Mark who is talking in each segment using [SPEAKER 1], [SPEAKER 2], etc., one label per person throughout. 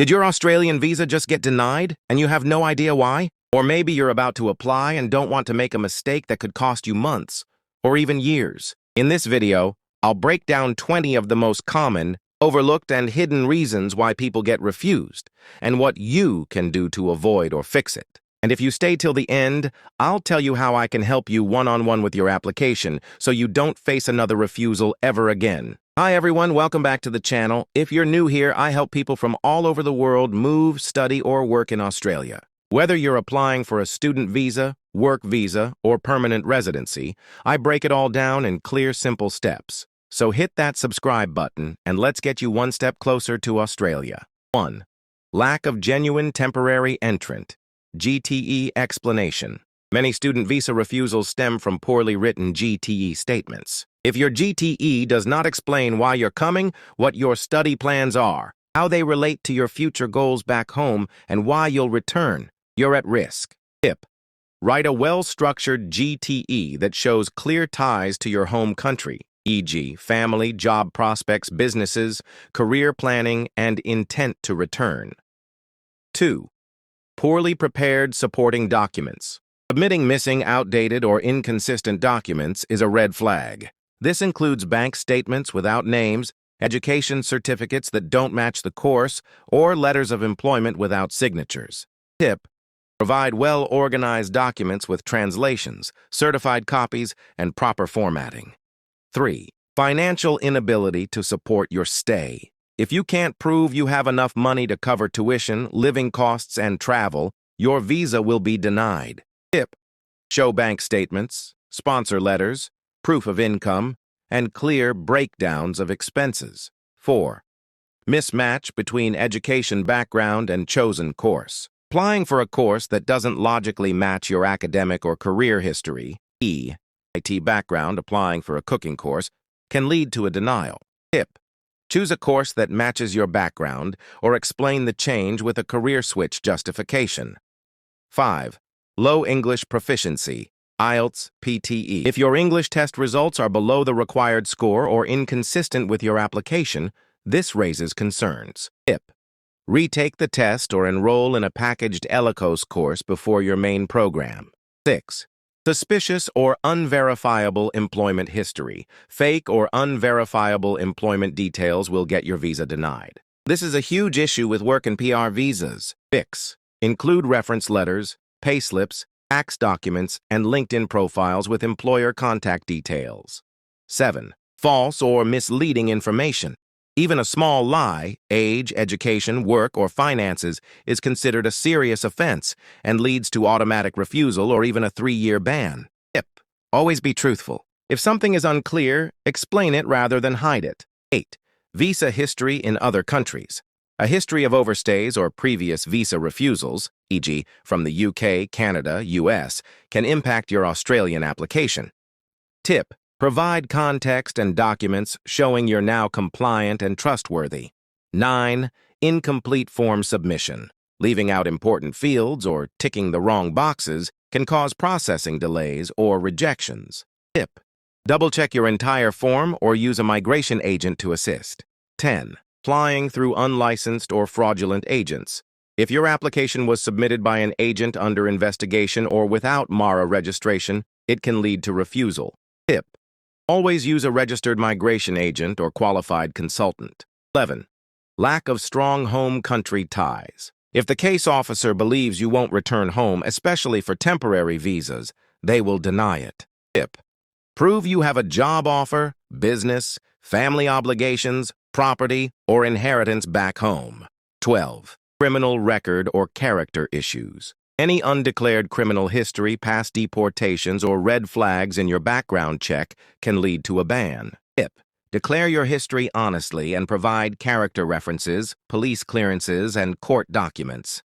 [SPEAKER 1] Did your Australian visa just get denied and you have no idea why? Or maybe you're about to apply and don't want to make a mistake that could cost you months or even years. In this video, I'll break down 20 of the most common, overlooked, and hidden reasons why people get refused and what you can do to avoid or fix it. And if you stay till the end, I'll tell you how I can help you one-on-one with your application so you don't face another refusal ever again. Hi everyone, welcome back to the channel. If you're new here, I help people from all over the world move, study, or work in Australia. Whether you're applying for a student visa, work visa, or permanent residency, I break it all down in clear, simple steps. So hit that subscribe button and let's get you one step closer to Australia. 1. Lack of genuine temporary entrant. GTE explanation. Many student visa refusals stem from poorly written GTE statements. If your GTE does not explain why you're coming, what your study plans are, how they relate to your future goals back home, and why you'll return, you're at risk. Tip: write a well-structured GTE that shows clear ties to your home country, e.g., family, job prospects, businesses, career planning, and intent to return. 2. Poorly prepared supporting documents. Submitting missing, outdated, or inconsistent documents is a red flag. This includes bank statements without names, education certificates that don't match the course, or letters of employment without signatures. Tip: provide well-organized documents with translations, certified copies, and proper formatting. 3. Financial inability to support your stay. If you can't prove you have enough money to cover tuition, living costs, and travel, your visa will be denied. Tip: show bank statements, sponsor letters, proof of income, and clear breakdowns of expenses. 4. Mismatch between education background and chosen course. Applying for a course that doesn't logically match your academic or career history, e.g., IT background applying for a cooking course, can lead to a denial. Tip: choose a course that matches your background or explain the change with a career switch justification. 5. Low English proficiency, IELTS, PTE. If your English test results are below the required score or inconsistent with your application, this raises concerns. Tip: retake the test or enroll in a packaged ELICOS course before your main program. 6. Suspicious or unverifiable employment history. Fake or unverifiable employment details will get your visa denied. This is a huge issue with work and PR visas. Fix: include reference letters, payslips, tax documents, and LinkedIn profiles with employer contact details. 7. False or misleading information. Even a small lie, age, education, work, or finances, is considered a serious offense and leads to automatic refusal or even a 3-year ban. Tip: always be truthful. If something is unclear, explain it rather than hide it. 8. Visa history in other countries. A history of overstays or previous visa refusals, e.g., from the UK, Canada, US, can impact your Australian application. Tip: provide context and documents showing you're now compliant and trustworthy. 9. Incomplete form submission. Leaving out important fields or ticking the wrong boxes can cause processing delays or rejections. Tip: double-check your entire form or use a migration agent to assist. 10. Applying through unlicensed or fraudulent agents. If your application was submitted by an agent under investigation or without MARA registration, it can lead to refusal. Tip: always use a registered migration agent or qualified consultant. 11. Lack of strong home country ties. If the case officer believes you won't return home, especially for temporary visas, they will deny it. Tip: prove you have a job offer, business, family obligations, property, or inheritance back home. 12. Criminal record or character issues. Any undeclared criminal history, past deportations, or red flags in your background check can lead to a ban. Tip: declare your history honestly and provide character references, police clearances, and court documents.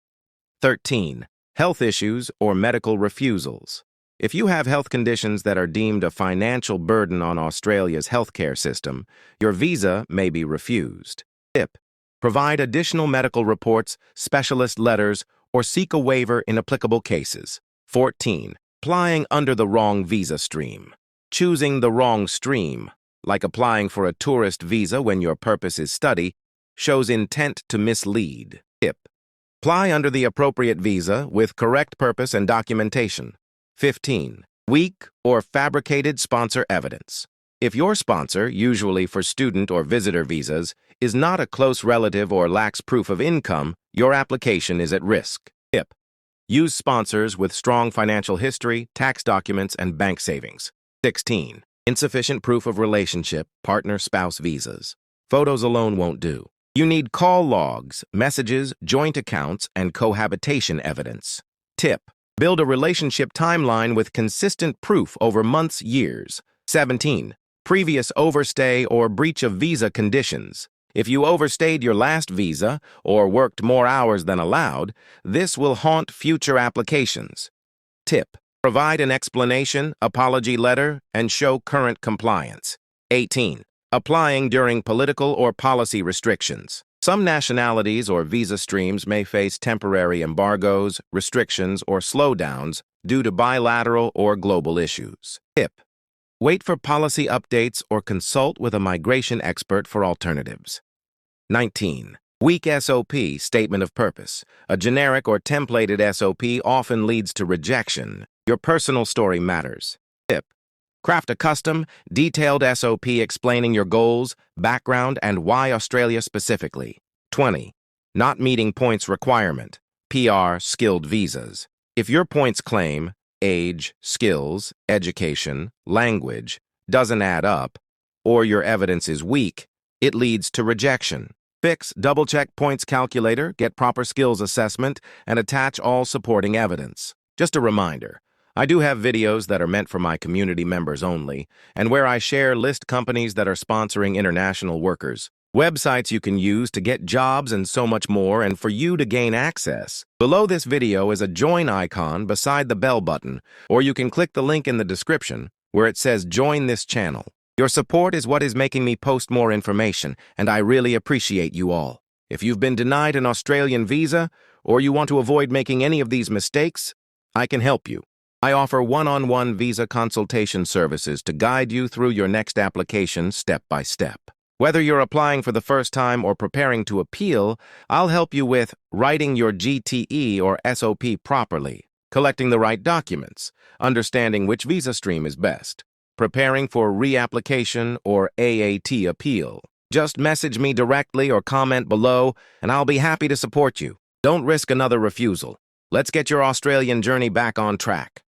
[SPEAKER 1] 13. Health issues or medical refusals. If you have health conditions that are deemed a financial burden on Australia's healthcare system, your visa may be refused. Tip: provide additional medical reports, specialist letters, or seek a waiver in applicable cases. 14. Applying under the wrong visa stream. Choosing the wrong stream, like applying for a tourist visa when your purpose is study, shows intent to mislead. Tip: apply under the appropriate visa with correct purpose and documentation. 15. Weak or fabricated sponsor evidence. If your sponsor, usually for student or visitor visas, is not a close relative or lacks proof of income, your application is at risk. Tip: use sponsors with strong financial history, tax documents, and bank savings. 16. Insufficient proof of relationship, partner-spouse visas. Photos alone won't do. You need call logs, messages, joint accounts, and cohabitation evidence. Tip: build a relationship timeline with consistent proof over months, years. 17. Previous overstay or breach of visa conditions. If you overstayed your last visa or worked more hours than allowed, this will haunt future applications. Tip: provide an explanation, apology letter, and show current compliance. 18. Applying during political or policy restrictions. Some nationalities or visa streams may face temporary embargoes, restrictions, or slowdowns due to bilateral or global issues. Tip: wait for policy updates or consult with a migration expert for alternatives. 19. Weak SOP, statement of purpose. A generic or templated SOP often leads to rejection. Your personal story matters. Tip: craft a custom, detailed SOP explaining your goals, background, and why Australia specifically. 20. Not meeting points requirement. PR, skilled visas. If your points claim age, skills, education, language doesn't add up, or your evidence is weak, it leads to rejection. Fix, double-check points calculator, get proper skills assessment, and attach all supporting evidence. Just a reminder, I do have videos that are meant for my community members only, and where I share list companies that are sponsoring international workers, websites you can use to get jobs and so much more, and for you to gain access. Below this video is a join icon beside the bell button, or you can click the link in the description where it says join this channel. Your support is what is making me post more information, and I really appreciate you all. If you've been denied an Australian visa, or you want to avoid making any of these mistakes, I can help you. I offer one-on-one visa consultation services to guide you through your next application step by step. Whether you're applying for the first time or preparing to appeal, I'll help you with writing your GTE or SOP properly, collecting the right documents, understanding which visa stream is best, preparing for reapplication or AAT appeal. Just message me directly or comment below, and I'll be happy to support you. Don't risk another refusal. Let's get your Australian journey back on track.